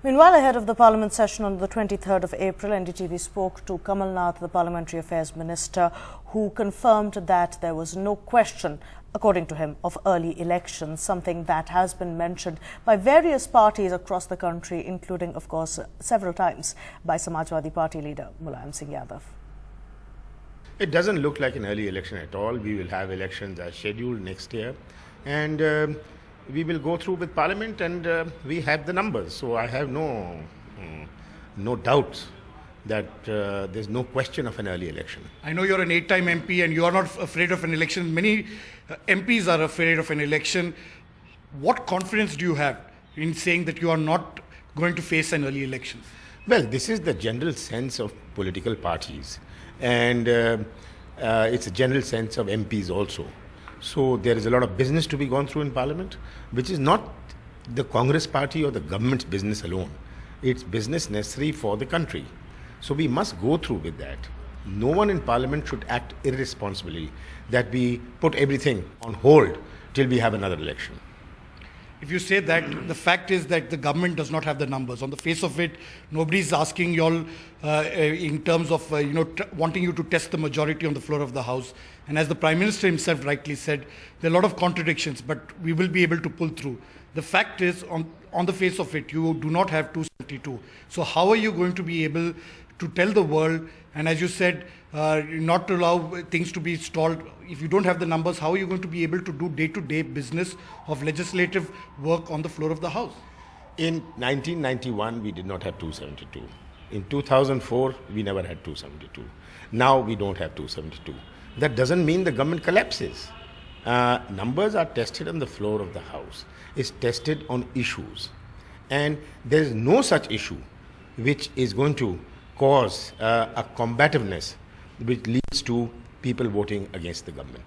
Meanwhile, ahead of the Parliament session on the 23rd of April, NDTV spoke to Kamal Nath, the Parliamentary Affairs Minister, who confirmed that there was no question, according to him, of early elections, something that has been mentioned by various parties across the country, including, of course, several times by Samajwadi Party leader Mulayam Singh Yadav. It doesn't look like an early election at all. We will have elections as scheduled next year, and we will go through with Parliament, and we have the numbers. So I have no doubt that there's no question of an early election. I know you're an 8-time MP and you are not afraid of an election. Many MPs are afraid of an election. What confidence do you have in saying that you are not going to face an early election? Well, this is the general sense of political parties, and it's a general sense of MPs also. So there is a lot of business to be gone through in Parliament, which is not the Congress party or the government's business alone. It's business necessary for the country. So we must go through with that. No one in Parliament should act irresponsibly, that we put everything on hold till we have another election. If you say that, the fact is that the government does not have the numbers. On the face of it, nobody is asking you all in terms of wanting you to test the majority on the floor of the House. And as the Prime Minister himself rightly said, there are a lot of contradictions, but we will be able to pull through. The fact is, on the face of it, you do not have 272. So how are you going to be able to tell the world, and as you said, not to allow things to be stalled? If you don't have the numbers, how are you going to be able to do day-to-day business of legislative work on the floor of the House? In 1991, we did not have 272. In 2004, we never had 272. Now we don't have 272. That doesn't mean the government collapses. Numbers are tested on the floor of the House. It's tested on issues. And there is no such issue which is going to cause a combativeness which leads to people voting against the government.